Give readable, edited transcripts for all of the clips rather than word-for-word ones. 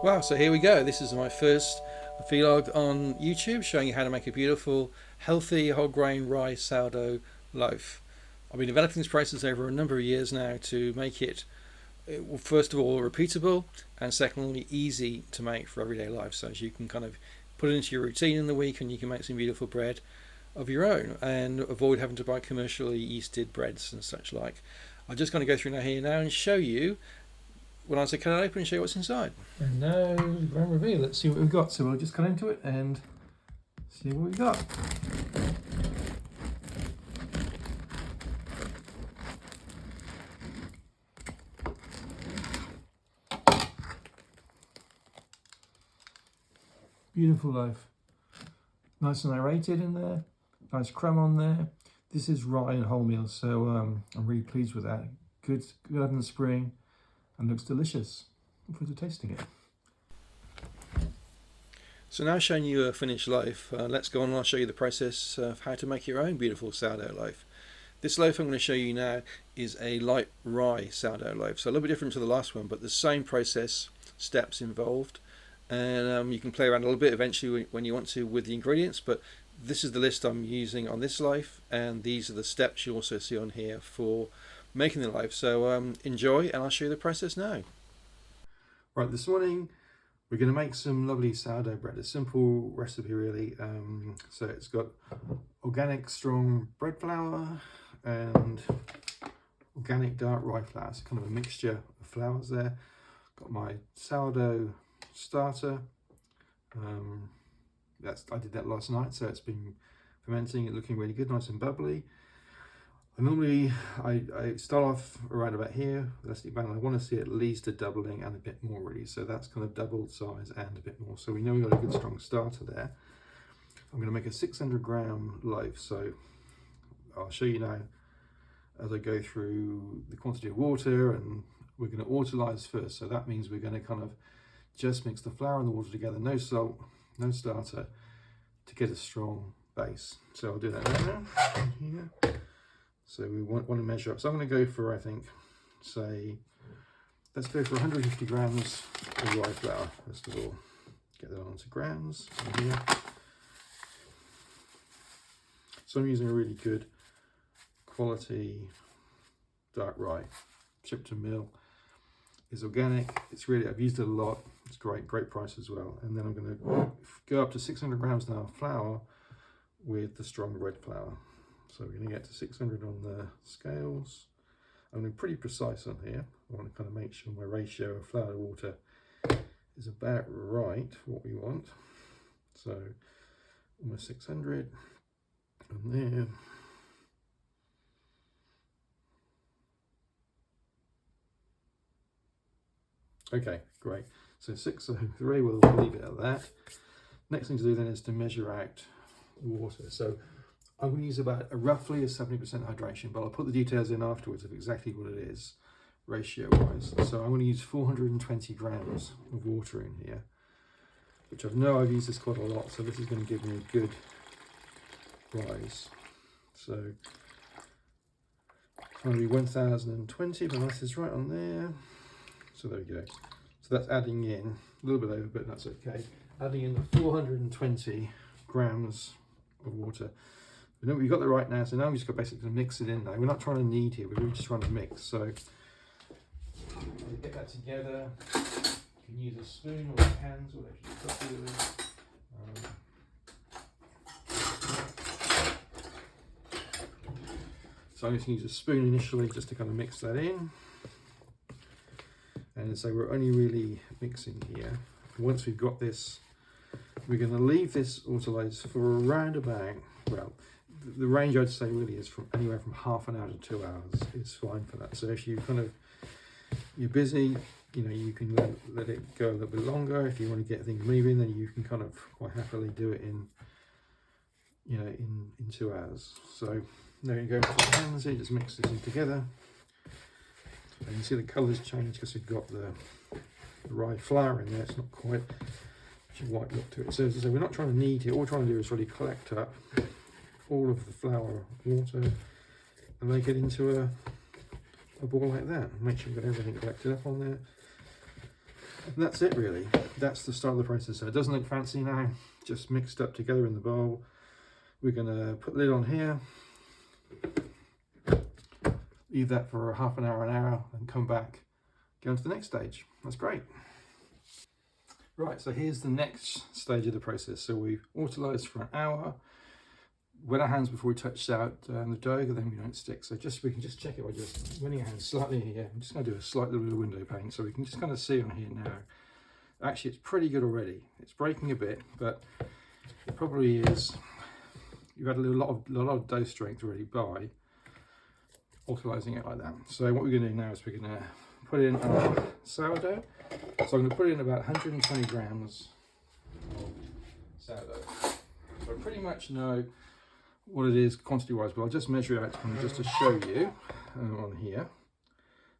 Wow, so here we go. This is my first vlog on YouTube showing you how to make a beautiful, healthy, whole grain rye sourdough loaf. I've been developing this process over a number of years now to make it, first of all, repeatable, and secondly, easy to make for everyday life. So as you can kind of put it into your routine in the week and you can make some beautiful bread of your own and avoid having to buy commercially yeasted breads and such like. I'm just going to go through now and show you when I say cut it open and show you what's inside. And now, grand reveal, let's see what we've got. So we'll just cut into it and see what we've got. Beautiful loaf. Nice and aerated in there. Nice crumb on there. This is rye and wholemeal, so I'm really pleased with that. Good in the spring. And looks delicious. Look forward to tasting it. So now showing you a finished loaf, let's go on and I'll show you the process of how to make your own beautiful sourdough loaf. This loaf I'm going to show you now is a light rye sourdough loaf, so a little bit different to the last one, but the same process, steps involved, and you can play around a little bit eventually when you want to with the ingredients, but this is the list I'm using on this loaf, and these are the steps you also see on here for making the loaf. So enjoy, and I'll show you the process now. Right, this morning we're going to make some lovely sourdough bread. A simple recipe really. So it's got organic strong bread flour and organic dark rye flour. It's kind of a mixture of flours there. Got my sourdough starter. I did that last night, so it's been fermenting and looking really good, nice and bubbly. Normally I start off around about here, elastic band. I want to see at least a doubling and a bit more really, so that's kind of doubled size and a bit more. So we know we've got a good strong starter there. I'm going to make a 600-gram loaf, so I'll show you now as I go through the quantity of water, and we're going to autolyse first. So that means we're going to kind of just mix the flour and the water together, no salt, no starter, to get a strong base. So I'll do that now. Here. So we want to measure up. So I'm going to go for, I think, say, let's go for 150 grams of rye flour, first of all. Get that onto grams here. So I'm using a really good quality dark rye, shipped to mill. It's organic. It's really, I've used it a lot. It's great price as well. And then I'm going to go up to 600 grams now of flour with the strong red flour. So we're going to get to 600 on the scales. I'm going to be pretty precise on here. I want to kind of make sure my ratio of flour to water is about right for what we want. So almost 600 on there. Okay, great. So 603, we'll leave it at that. Next thing to do then is to measure out the water. So I'm going to use about roughly a 70% hydration, but I'll put the details in afterwards of exactly what it is, ratio-wise. So I'm going to use 420 grams of water in here, which I've used this quite a lot, so this is going to give me a good rise. So it's going to be 1020, but math is right on there. So there we go. So that's adding in a little bit over, but that's okay. Adding in the 420 grams of water. We've got that right now, so now we've just got basically to mix it in now. We're not trying to knead here, we're really just trying to mix. So get that together. You can use a spoon or hands, whatever you've got to do. So I'm just going to use a spoon initially just to kind of mix that in. And so we're only really mixing here. Once we've got this, we're going to leave this autolyse for around about, well, the range I'd say really is from anywhere from half an hour to 2 hours is fine for that. So if you you're busy, you can let it go a little bit longer. If you want to get things moving, then you can kind of quite happily do it in 2 hours. So now you go to the hands here, just mix this in together. And you see the colours change because we've got the rye flour in there. It's not quite a white look to it. So as I say, we're not trying to knead here. All we're trying to do is really collect up all of the flour, water, and make it into a ball like that. Make sure we've got everything collected up on there. And that's it really. That's the start of the process. So it doesn't look fancy now, just mixed up together in the bowl. We're gonna put the lid on here, leave that for half an hour, and come back, go on to the next stage. That's great. Right, so here's the next stage of the process. So we've autolyzed for an hour, wet our hands before we touch out the dough, then we don't stick. So we can just check it by just running our hands slightly here. I'm just going to do a slight little bit of window paint so we can just kind of see on here now. Actually, it's pretty good already. It's breaking a bit, but it probably is. You've had a lot of dough strength already by autolyzing it like that. So what we're going to do now is we're going to put in our sourdough. So I'm going to put in about 120 grams of sourdough. So I pretty much know what it is quantity wise, but I'll just measure it out just to show you on here.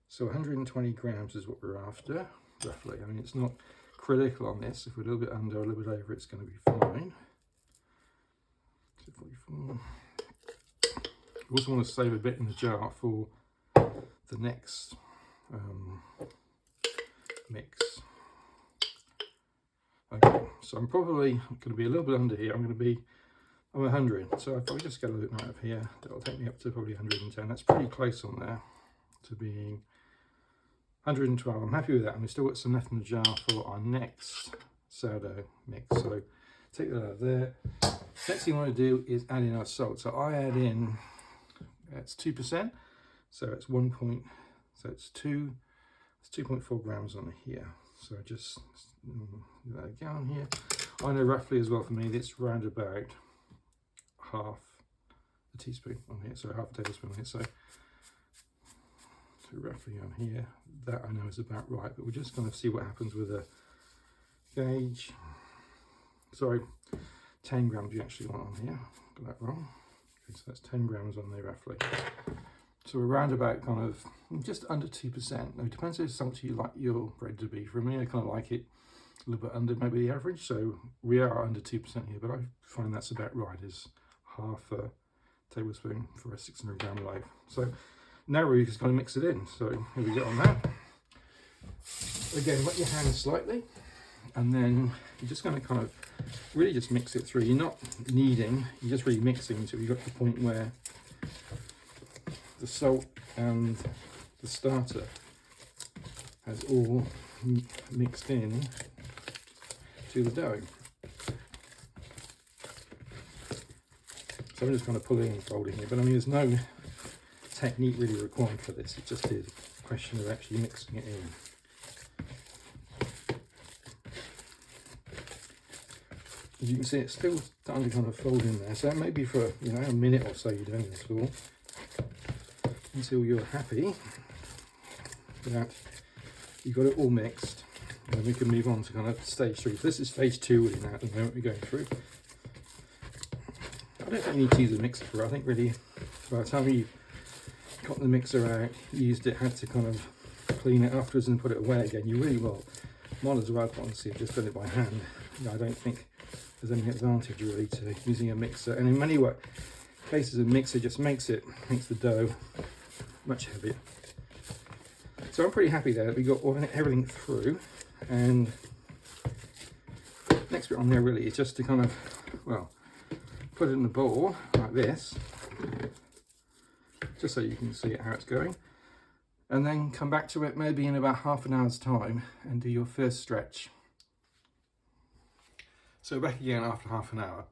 So 120 grams is what we're after, roughly. I mean, it's not critical on this. If we're a little bit under or a little bit over, it's going to be fine. So 44. You also want to save a bit in the jar for the next mix. Okay, so I'm probably going to be a little bit under here. I'm 100, so I'll probably just get a little bit out of here. That'll take me up to probably 110. That's pretty close on there to being 112. I'm happy with that, and we've still got some left in the jar for our next sourdough mix. So take that out of there. Next thing I want to do is add in our salt. So I add in, it's 2%, so it's 2.4 grams on here. So just that again here. I know roughly as well for me, it's round about half a teaspoon on here, so half a tablespoon on here. So roughly on here, that I know is about right, but we're just going to see what happens with a gauge. Sorry, 10 grams you actually want on here. Got that wrong. Okay, so that's 10 grams on there roughly. So we're around about kind of just under 2%. Now it depends how salty you like your bread to be. For me, I kind of like it a little bit under maybe the average. So we are under 2% here, but I find that's about right, is half a tablespoon for a 600 gram loaf. So now we're just going to mix it in. So here we go on that. Again, wet your hands slightly, and then you're just going to kind of really just mix it through. You're not kneading, you're just really mixing until you got to the point where the salt and the starter has all mixed in to the dough. So I'm just kind of pulling and folding here, but I mean there's no technique really required for this. It just is a question of actually mixing it in. As you can see, it's still starting to kind of fold in there. So maybe for a minute or so you're doing this all until you're happy that you've got it all mixed, and then we can move on to kind of stage 3. So this is stage 2 really now at the moment we're going through. I don't think you need to use a mixer for it. I think really by the time you've got the mixer out, used it, had to kind of clean it afterwards and put it away again, you really might as well honestly have just done it by hand. I don't think there's any advantage really to using a mixer, and in many cases a mixer just makes the dough much heavier. So I'm pretty happy there that we got everything through, and next bit on there really is just to kind of, put it in the bowl like this, just so you can see how it's going, and then come back to it maybe in about half an hour's time and do your first stretch. So back again after half an hour.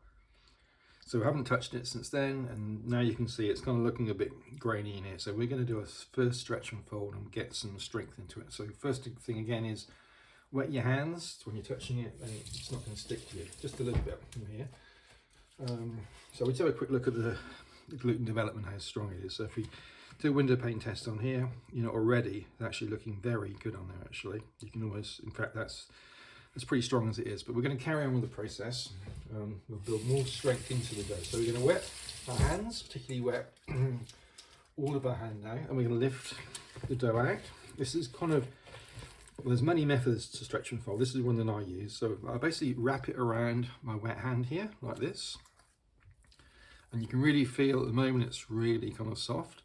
So we haven't touched it since then, and now you can see it's kind of looking a bit grainy in here. So we're going to do a first stretch and fold and get some strength into it. So first thing again is wet your hands when you're touching it, and it's not going to stick to you. Just a little bit from here. So we take a quick look at the gluten development, how strong it is. So if we do a window pane test on here, already it's actually looking very good on there actually. You can almost, in fact that's pretty strong as it is, but we're going to carry on with the process. We'll build more strength into the dough. So we're going to wet our hands, particularly wet all of our hand now, and we're going to lift the dough out. This is kind of, there's many methods to stretch and fold. This is one that I use. So I basically wrap it around my wet hand here like this, and you can really feel at the moment it's really kind of soft.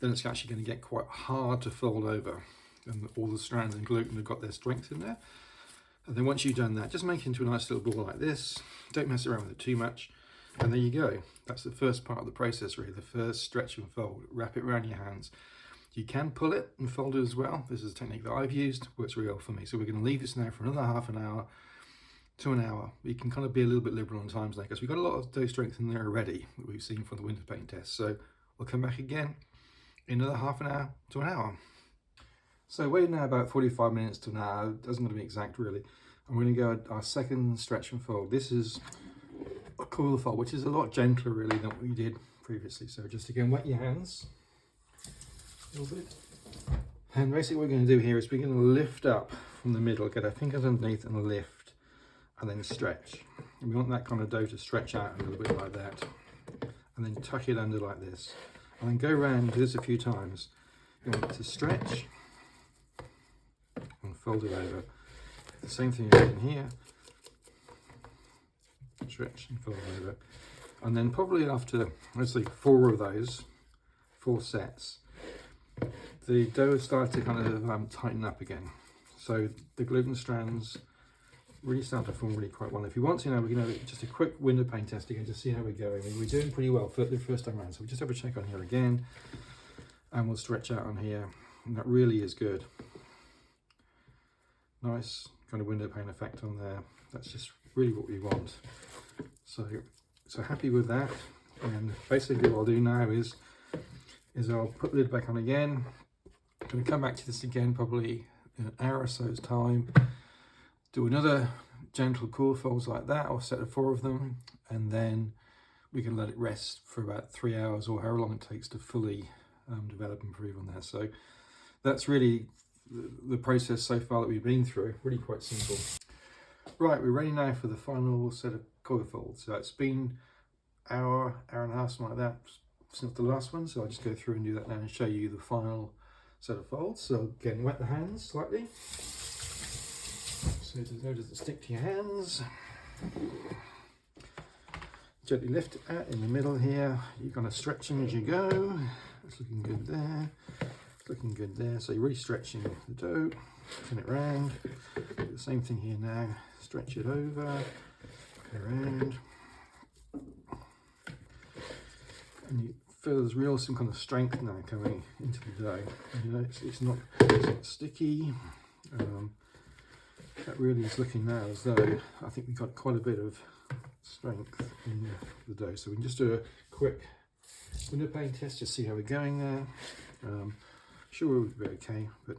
Then it's actually going to get quite hard to fold over, and all the strands and gluten have got their strength in there. And then once you've done that, just make it into a nice little ball like this. Don't mess around with it too much. And there you go. That's the first part of the process really, the first stretch and fold. Wrap it around your hands. You can pull it and fold it as well. This is a technique that I've used, works really well for me. So we're going to leave this now for another half an hour to an hour. We can kind of be a little bit liberal on times now because we've got a lot of dough strength in there already that we've seen from the window pane test. So we'll come back again in another half an hour to an hour. So we're now about 45 minutes to an hour. It doesn't have to be exact really. I'm going to go our second stretch and fold. This is a coil fold, which is a lot gentler really than what we did previously. So just again, wet your hands a little bit. And basically what we're going to do here is we're going to lift up from the middle, get our fingers underneath and lift, and then stretch. And we want that kind of dough to stretch out a little bit like that. And then tuck it under like this. And then go around and do this a few times. You want it to stretch and fold it over. The same thing in here. Stretch and fold over. And then probably after, let's see, 4 of those, 4 sets, the dough has started to kind of tighten up again. So the gluten strands really start to form really quite well. If you want to know, we're going to just a quick window pane test again to see how we're going. And we're doing pretty well for the first time around. So we just have a check on here again. And we'll stretch out on here. And that really is good. Nice kind of window pane effect on there. That's just really what we want. So happy with that. And basically what I'll do now is I'll put the lid back on again. I'm going to come back to this again probably in an hour or so's time. Do another gentle core folds like that, or a set of 4 of them, and then we can let it rest for about 3 hours or however long it takes to fully develop and improve on that. So that's really the process so far that we've been through. Really quite simple. Right, we're ready now for the final set of coil folds. So it's been hour and a half, something like that, since the last one. So I'll just go through and do that now and show you the final set of folds. So again, wet the hands slightly. So the dough doesn't stick to your hands. Gently lift it out in the middle here. You're going to stretch them as you go. It's looking good there. It's looking good there. So you're really stretching the dough. Turn it round. Do the same thing here now. Stretch it over. Go around. And you feel there's some kind of strength now coming into the dough. You know, it's not sticky. That really is looking now as though I think we've got quite a bit of strength in the dough. So we can just do a quick window pane test to see how we're going there. Sure we'll be okay, but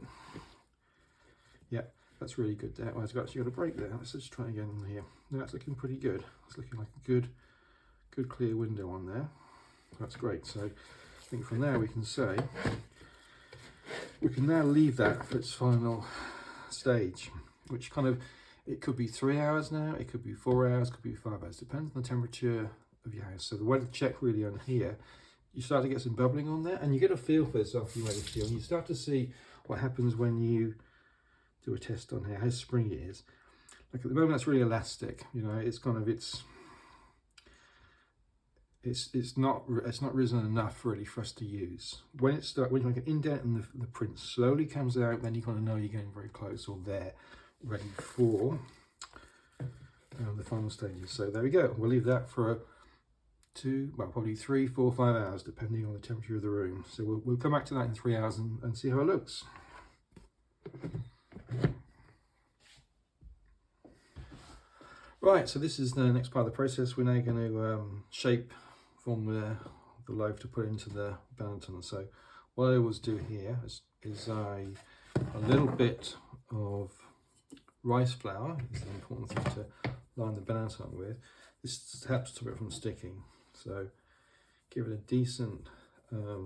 yeah, that's really good there. Well, I've actually got a break there. Let's just try again on here. No, that's looking pretty good. It's looking like a good clear window on there. That's great. So I think from there we can say we can now leave that for its final stage, which kind of, it could be 3 hours now, it could be 4 hours, could be 5 hours, depends on the temperature of your house. So the way to check really on here, you start to get some bubbling on there, and you get a feel for this after you make a feel, and you start to see what happens when you do a test on here, how springy it is. Like at the moment, it's really elastic. You know, it's kind of it's not risen enough really for us to use. When you make an indent and the print slowly comes out, then you kind of know you're getting very close or there, ready for the final stages. So there we go. We'll leave that for probably 3, 4, 5 hours, depending on the temperature of the room. So we'll come back to that in 3 hours and see how it looks. Right, so this is the next part of the process. We're now going to form the loaf to put into the Benetton. So what I always do here is a little bit of rice flour. It's an important thing to line the Benetton with. This helps to stop it from sticking. So give it a decent, there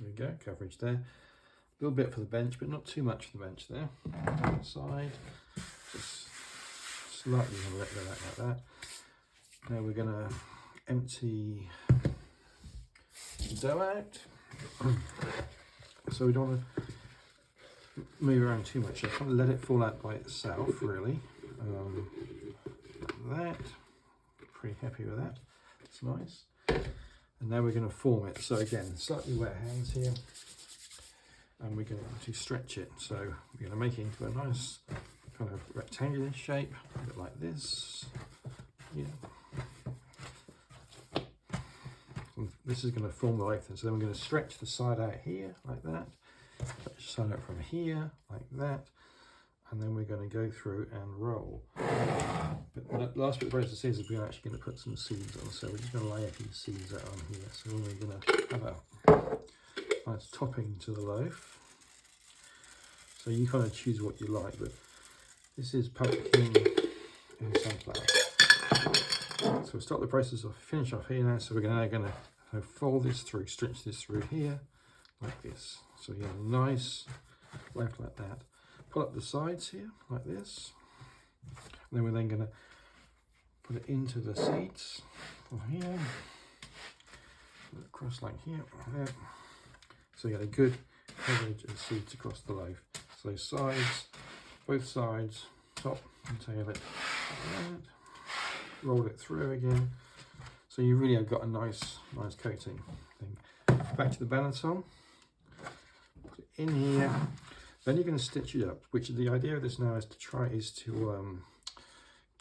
we go, coverage there. A little bit for the bench, but not too much for the bench there. On the side, just slightly let go like that. Now we're going to empty the dough out. So we don't want to move around too much. I kind of let it fall out by itself, really. Like that. Pretty happy with that. It's nice. And now we're going to form it. So again, slightly wet hands here. And we're going to stretch it. So we're going to make it into a nice kind of rectangular shape, a bit like this. Yeah. And this is going to form the loaf then. So then we're going to stretch the side out here like that. Stretch the side out from here like that. And then we're going to go through and roll. But the last bit of the process is we're actually going to put some seeds on. So we're just going to lay a few seeds out on here. So we're going to have a nice topping to the loaf. So you kind of choose what you like, but this is pumpkin and sunflower. So we'll start the process of finish off here now. So we're now going to fold this through, stretch this through here like this. So you have a nice loaf like that. Pull up the sides here like this. And then we're then going to put it into the seeds from here. Put it across like here. Like that. So you get a good coverage of seeds across the loaf. So sides, both sides, top and tail it like that. Roll it through again. So you really have got a nice coating thing. Back to the balance on. Put it in here. Then you're going to stitch it up, which the idea of this now is to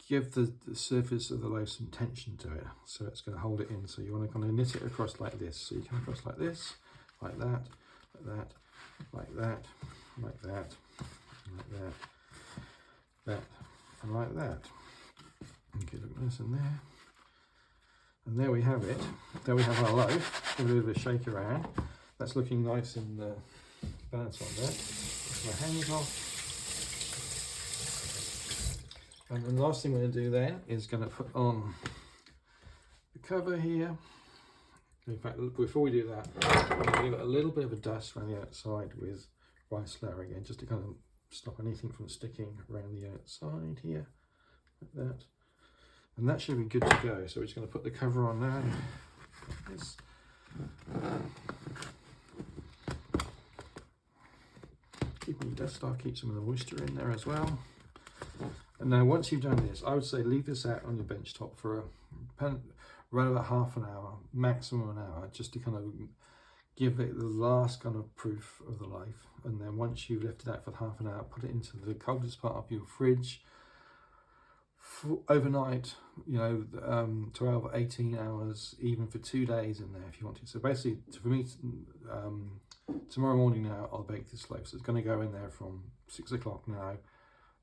give the surface of the loaf some tension to it. So it's going to hold it in. So you want to kind of knit it across like this. So you come across like this, like that, like that, like that, like that, like that, that, and like that. Okay, look nice in there. And there we have it. There we have our loaf. Give it a bit of a shake around. That's looking nice in the balance on there. My hands off. And the last thing we're going to do then is going to put on the cover here. In fact, before we do that, I'm going to give it a little bit of a dust around the outside with rice flour again, just to kind of stop anything from sticking around the outside here, like that. And that should be good to go. So we're just going to put the cover on now. Like this. Keeping the dust off, keep some of the moisture in there as well. And now once you've done this, I would say leave this out on your bench top for around about half an hour, maximum an hour, just to kind of give it the last kind of proof of the loaf. And then once you've left it out for half an hour, put it into the coldest part of your fridge overnight, 12, 18 hours, even for 2 days in there if you want to. So basically, for me, tomorrow morning now, I'll bake this loaf. So it's going to go in there from 6 o'clock now,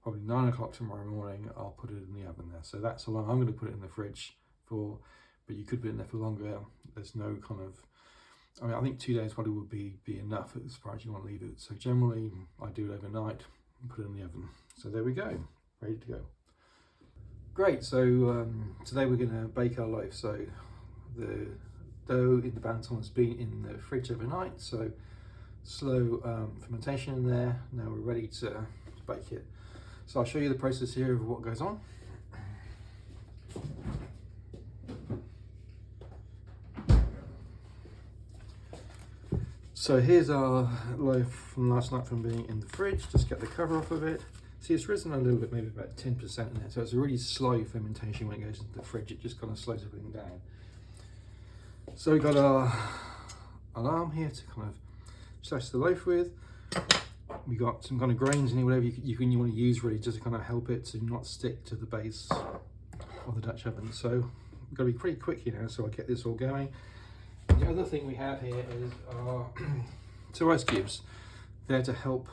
probably 9 o'clock tomorrow morning, I'll put it in the oven there. So that's how long I'm going to put it in the fridge for, but you could put it in there for longer. There's no kind of, I think 2 days probably would be enough as far as you want to leave it. So generally, I do it overnight and put it in the oven. So there we go, ready to go. Great, so today we're going to bake our loaf. So the dough in the banton has been in the fridge overnight, so slow fermentation in there. Now we're ready to bake it. So I'll show you the process here of what goes on. So here's our loaf from last night from being in the fridge. Just get the cover off of it. See, it's risen a little bit, maybe about 10% in there. So it's a really slow fermentation when it goes into the fridge. It just kind of slows everything down. So we've got our arm here to kind of slash the loaf with. We got some kind of grains in here, whatever you want to use really, just to kind of help it to not stick to the base of the Dutch oven. So we've got to be pretty quick here now, so I'll get this all going. The other thing we have here is our 2 ice cubes. They're to help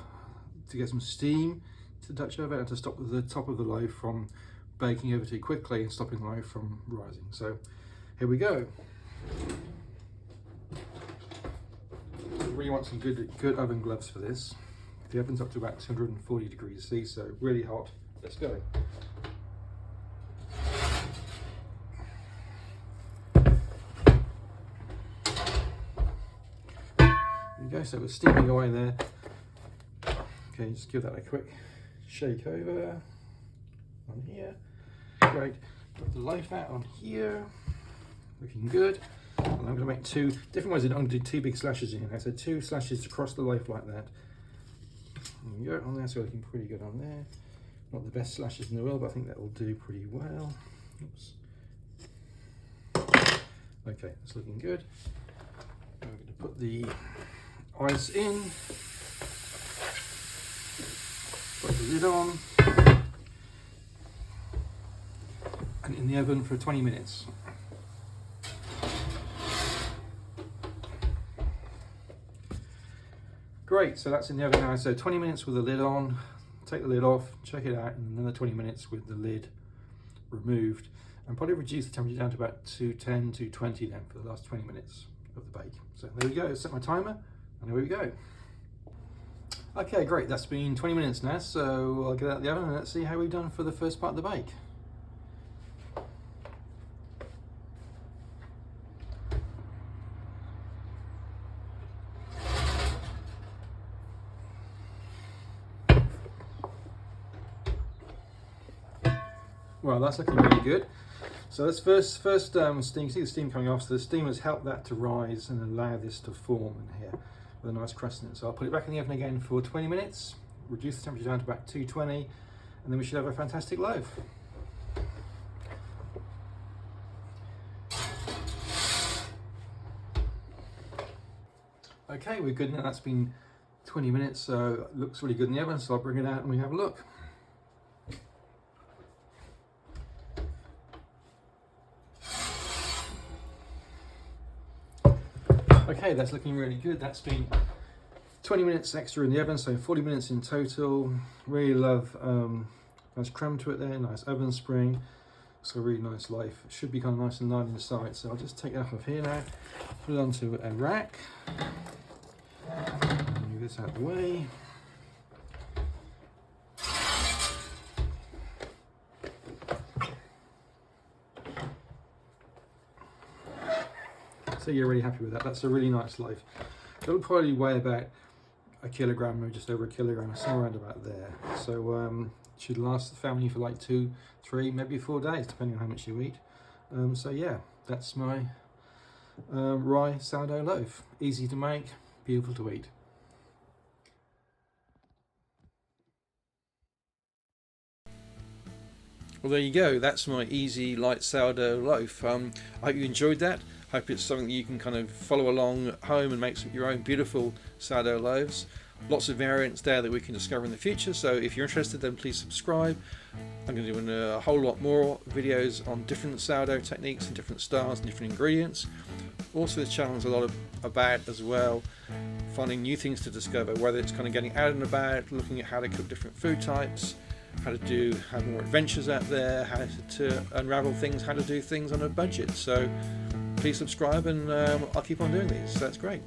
to get some steam to the Dutch oven and to stop the top of the loaf from baking over too quickly and stopping the loaf from rising. So here we go. You really want some good oven gloves for this. The oven's up to about 240 degrees C, so really hot. Let's go. There you go, so we're steaming away there. Okay, just give that a quick shake over on here. Great. Put the loaf out on here. Looking good. And I'm going to make 2 different ways. I'm going to do 2 big slashes in here. So 2 slashes across the loaf like that. There we go. On there, so looking pretty good on there. Not the best slashes in the world, but I think that will do pretty well. Oops. Okay, that's looking good. I'm going to put the ice in. Put the lid on. in the oven for 20 minutes. Great, so that's in the oven now. So 20 minutes with the lid on. Take the lid off, check it out, and another 20 minutes with the lid removed. And probably reduce the temperature down to about 210, 220 then for the last 20 minutes of the bake. So there we go, set my timer, and away we go. Okay, great, that's been 20 minutes now, so I'll get out of the oven and let's see how we've done for the first part of the bake. Well, that's looking really good. So let's first steam. You see the steam coming off, so the steam has helped that to rise and allow this to form in here with a nice crust in it. So I'll put it back in the oven again for 20 minutes, reduce the temperature down to about 220, and then we should have a fantastic loaf. Okay, we're good now. That's been 20 minutes, so it looks really good in the oven, so I'll bring it out and we have a look. Okay, that's looking really good. That's been 20 minutes extra in the oven, so 40 minutes in total. Really love nice crumb to it there, nice oven spring. It's got a really nice loaf. It should be kind of nice and light inside. So I'll just take it off of here now, put it onto a rack. Move this out of the way. So you're really happy with that. That's a really nice loaf. It'll probably weigh about a kilogram or just over a kilogram, somewhere around about there. So it should last the family for like 2, 3, maybe 4 days, depending on how much you eat. So yeah, that's my rye sourdough loaf. Easy to make, beautiful to eat. Well, there you go. That's my easy light sourdough loaf. I hope you enjoyed that. Hope it's something that you can kind of follow along at home and make some your own beautiful sourdough loaves. Lots of variants there that we can discover in the future. So if you're interested, then please subscribe. I'm going to do a whole lot more videos on different sourdough techniques and different styles and different ingredients. Also, this channel is a lot about as well finding new things to discover, whether it's kind of getting out and about, looking at how to cook different food types, how to have more adventures out there, how to unravel things, how to do things on a budget. So please subscribe, and I'll keep on doing these. So that's great.